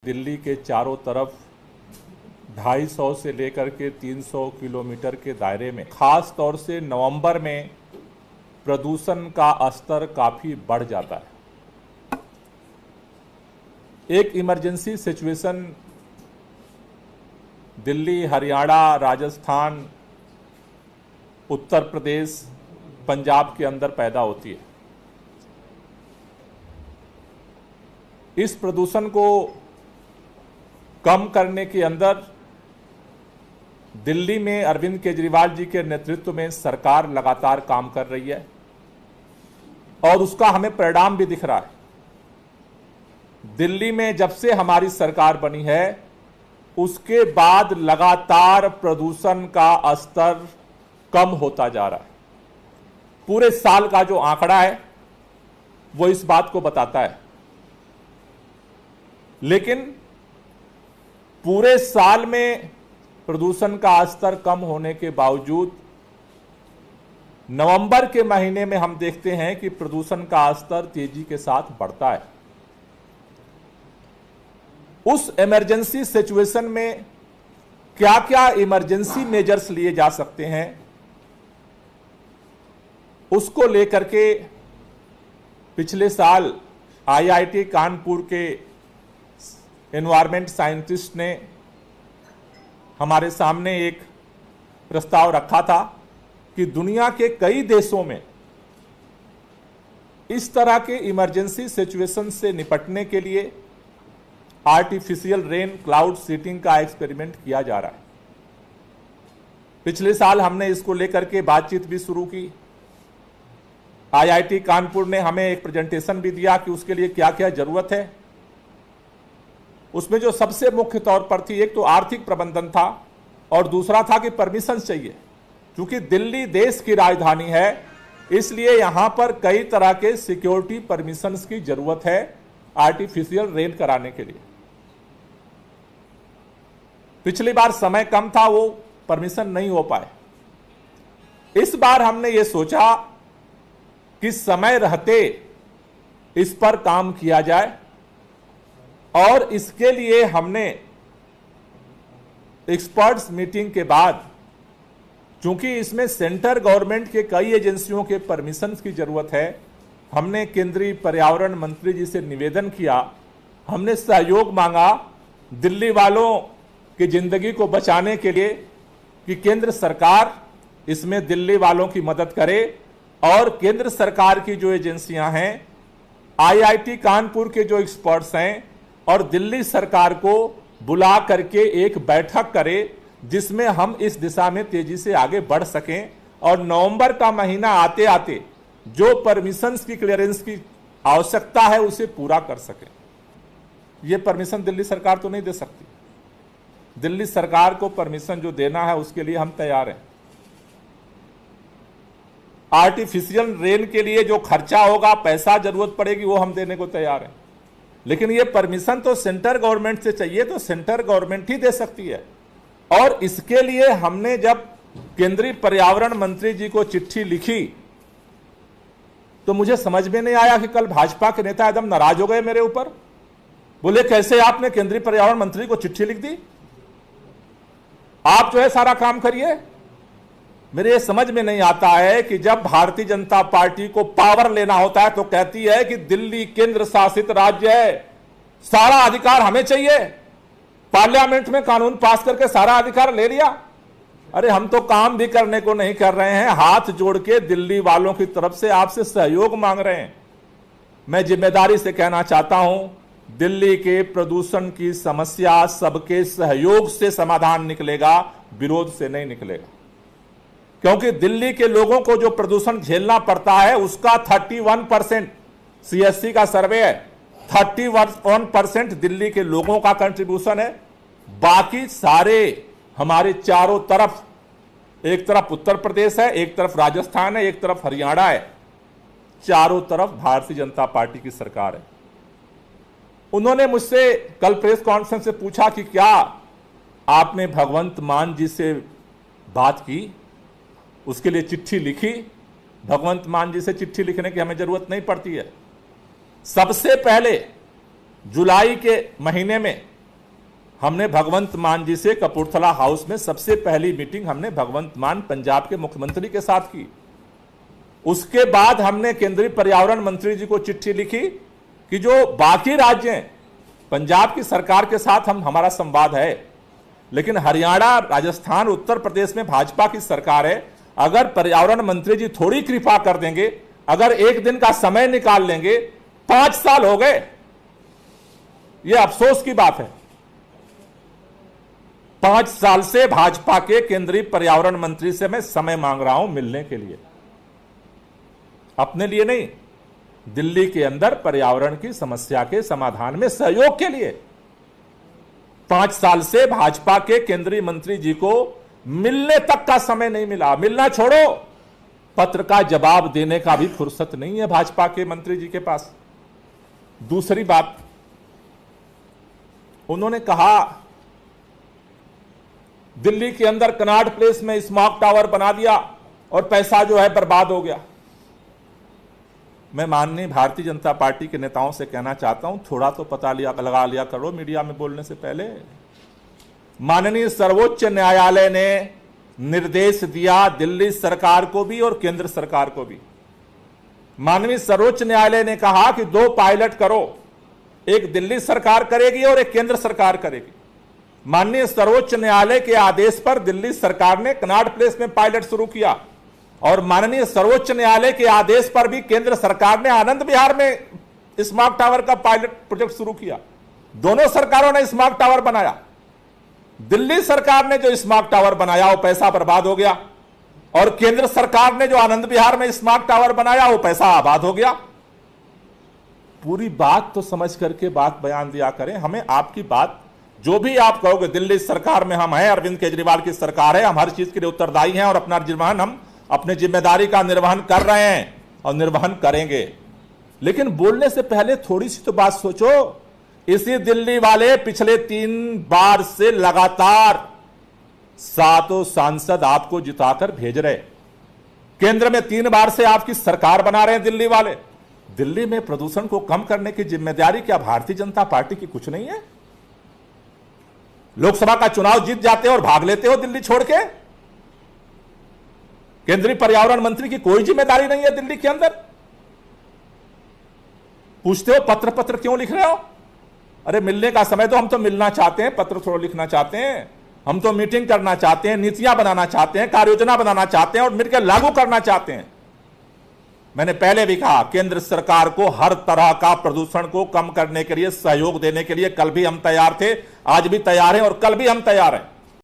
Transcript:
दिल्ली के चारों तरफ 250 से लेकर के 300 किलोमीटर के दायरे में खास तौर से नवंबर में प्रदूषण का स्तर काफ़ी बढ़ जाता है। एक इमरजेंसी सिचुएशन दिल्ली, हरियाणा, राजस्थान, उत्तर प्रदेश, पंजाब के अंदर पैदा होती है। इस प्रदूषण को कम करने के अंदर दिल्ली में अरविंद केजरीवाल जी के नेतृत्व में सरकार लगातार काम कर रही है और उसका हमें परिणाम भी दिख रहा है। दिल्ली में जब से हमारी सरकार बनी है उसके बाद लगातार प्रदूषण का स्तर कम होता जा रहा है। पूरे साल का जो आंकड़ा है वो इस बात को बताता है। लेकिन पूरे साल में प्रदूषण का स्तर कम होने के बावजूद नवंबर के महीने में हम देखते हैं कि प्रदूषण का स्तर तेजी के साथ बढ़ता है। उस इमरजेंसी सिचुएशन में क्या क्या इमरजेंसी मेजर्स लिए जा सकते हैं उसको लेकर के पिछले साल आईआईटी कानपुर के एनवायरमेंट साइंटिस्ट ने हमारे सामने एक प्रस्ताव रखा था कि दुनिया के कई देशों में इस तरह के इमरजेंसी सिचुएशन से निपटने के लिए आर्टिफिशियल रेन क्लाउड सीटिंग का एक्सपेरिमेंट किया जा रहा है। पिछले साल हमने इसको लेकर के बातचीत भी शुरू की। आईआईटी कानपुर ने हमें एक प्रेजेंटेशन भी दिया कि उसके लिए क्या क्या जरूरत है। उसमें जो सबसे मुख्य तौर पर थी, एक तो आर्थिक प्रबंधन था और दूसरा था कि परमिशन चाहिए। क्योंकि दिल्ली देश की राजधानी है इसलिए यहां पर कई तरह के सिक्योरिटी परमिशंस की जरूरत है आर्टिफिशियल रेन कराने के लिए। पिछली बार समय कम था, वो परमिशन नहीं हो पाए। इस बार हमने ये सोचा कि समय रहते इस पर काम किया जाए और इसके लिए हमने एक्सपर्ट्स मीटिंग के बाद, चूंकि इसमें सेंट्रल गवर्नमेंट के कई एजेंसियों के परमिशन की जरूरत है, हमने केंद्रीय पर्यावरण मंत्री जी से निवेदन किया, हमने सहयोग मांगा दिल्ली वालों की जिंदगी को बचाने के लिए कि केंद्र सरकार इसमें दिल्ली वालों की मदद करे और केंद्र सरकार की जो एजेंसियां हैं, आईआईटी कानपुर के जो एक्सपर्ट्स हैं और दिल्ली सरकार को बुला करके एक बैठक करे जिसमें हम इस दिशा में तेजी से आगे बढ़ सकें और नवंबर का महीना आते आते जो परमिशंस की क्लियरेंस की आवश्यकता है उसे पूरा कर सकें। यह परमिशन दिल्ली सरकार तो नहीं दे सकती। दिल्ली सरकार को परमिशन जो देना है उसके लिए हम तैयार हैं। आर्टिफिशियल रेन के लिए जो खर्चा होगा, पैसा जरूरत पड़ेगी, वो हम देने को तैयार हैं। लेकिन ये परमिशन तो सेंट्रल गवर्नमेंट से चाहिए, तो सेंट्रल गवर्नमेंट ही दे सकती है। और इसके लिए हमने जब केंद्रीय पर्यावरण मंत्री जी को चिट्ठी लिखी तो मुझे समझ में नहीं आया कि कल भाजपा के नेता एकदम नाराज हो गए मेरे ऊपर। बोले कैसे आपने केंद्रीय पर्यावरण मंत्री को चिट्ठी लिख दी, आप जो है सारा काम करिए। मेरे ये समझ में नहीं आता है कि जब भारतीय जनता पार्टी को पावर लेना होता है तो कहती है कि दिल्ली केंद्र शासित राज्य है, सारा अधिकार हमें चाहिए। पार्लियामेंट में कानून पास करके सारा अधिकार ले लिया। अरे हम तो काम भी करने को नहीं कर रहे हैं, हाथ जोड़ के दिल्ली वालों की तरफ से आपसे सहयोग मांग रहे हैं। मैं जिम्मेदारी से कहना चाहता हूं, दिल्ली के प्रदूषण की समस्या सबके सहयोग से समाधान निकलेगा, विरोध से नहीं निकलेगा। क्योंकि दिल्ली के लोगों को जो प्रदूषण झेलना पड़ता है उसका 31% सीएससी का सर्वे है, 31% दिल्ली के लोगों का कंट्रीब्यूशन है। बाकी सारे हमारे चारों तरफ, एक तरफ उत्तर प्रदेश है, एक तरफ राजस्थान है, एक तरफ हरियाणा है, चारों तरफ भारतीय जनता पार्टी की सरकार है। उन्होंने मुझसे कल प्रेस कॉन्फ्रेंस से पूछा कि क्या आपने भगवंत मान जी से बात की, उसके लिए चिट्ठी लिखी। भगवंत मान जी से चिट्ठी लिखने की हमें जरूरत नहीं पड़ती है। सबसे पहले जुलाई के महीने में हमने भगवंत मान जी से कपूरथला हाउस में सबसे पहली मीटिंग हमने भगवंत मान पंजाब के मुख्यमंत्री के साथ की। उसके बाद हमने केंद्रीय पर्यावरण मंत्री जी को चिट्ठी लिखी कि जो बाकी राज्य हैं, पंजाब की सरकार के साथ हमारा संवाद है, लेकिन हरियाणा, राजस्थान, उत्तर प्रदेश में भाजपा की सरकार है। अगर पर्यावरण मंत्री जी थोड़ी कृपा कर देंगे, अगर एक दिन का समय निकाल लेंगे, 5 साल हो गए, यह अफसोस की बात है। 5 साल से भाजपा के केंद्रीय पर्यावरण मंत्री से मैं समय मांग रहा हूं मिलने के लिए, अपने लिए नहीं, दिल्ली के अंदर पर्यावरण की समस्या के समाधान में सहयोग के लिए। 5 साल से भाजपा के केंद्रीय मंत्री जी को मिलने तक का समय नहीं मिला। मिलना छोड़ो, पत्र का जवाब देने का भी फुर्सत नहीं है भाजपा के मंत्री जी के पास। दूसरी बात, उन्होंने कहा दिल्ली के अंदर कनॉट प्लेस में स्मॉग टावर बना दिया और पैसा जो है बर्बाद हो गया। मैं माननीय भारतीय जनता पार्टी के नेताओं से कहना चाहता हूं, थोड़ा तो पता लगा लिया करो मीडिया में बोलने से पहले। माननीय सर्वोच्च न्यायालय ने निर्देश दिया दिल्ली सरकार को भी और केंद्र सरकार को भी। माननीय सर्वोच्च न्यायालय ने कहा कि 2 पायलट करो, एक दिल्ली सरकार करेगी और एक केंद्र सरकार करेगी। माननीय सर्वोच्च न्यायालय के आदेश पर दिल्ली सरकार ने कनॉट प्लेस में पायलट शुरू किया और माननीय सर्वोच्च न्यायालय के आदेश पर भी केंद्र सरकार ने आनंद विहार में स्मॉग टावर का पायलट प्रोजेक्ट शुरू किया। दोनों सरकारों ने स्मॉग टावर बनाया। दिल्ली सरकार ने जो स्मॉग टावर बनाया वो पैसा बर्बाद हो गया और केंद्र सरकार ने जो आनंद विहार में स्मॉग टावर बनाया वो पैसा आबाद हो गया। पूरी बात तो समझ करके बात बयान दिया करें। हमें आपकी बात जो भी आप कहोगे, दिल्ली सरकार में हम हैं, अरविंद केजरीवाल की सरकार है, हम हर चीज के लिए उत्तरदायी हैं और अपना निर्वहन, हम अपनी जिम्मेदारी का निर्वहन कर रहे हैं और निर्वहन करेंगे। लेकिन बोलने से पहले थोड़ी सी तो बात सोचो। इसी दिल्ली वाले पिछले 3 बार से लगातार 7 सांसद आपको जिताकर भेज रहे, केंद्र में 3 बार से आपकी सरकार बना रहे हैं दिल्ली वाले। दिल्ली में प्रदूषण को कम करने की जिम्मेदारी क्या भारतीय जनता पार्टी की कुछ नहीं है? लोकसभा का चुनाव जीत जाते हो और भाग लेते हो दिल्ली छोड़ के। केंद्रीय पर्यावरण मंत्री की कोई जिम्मेदारी नहीं है दिल्ली के अंदर। पूछते हो पत्र क्यों लिख रहे हो? अरे मिलने का समय, तो हम तो मिलना चाहते हैं, पत्र थोड़ा लिखना चाहते हैं। हम तो मीटिंग करना चाहते हैं, नीतियां बनाना चाहते हैं, कार्य योजना बनाना चाहते हैं और मिलकर लागू करना चाहते हैं। मैंने पहले भी कहा, केंद्र सरकार को हर तरह का प्रदूषण को कम करने के लिए सहयोग देने के लिए कल भी हम तैयार थे, आज भी तैयार हैं और कल भी हम तैयार हैं।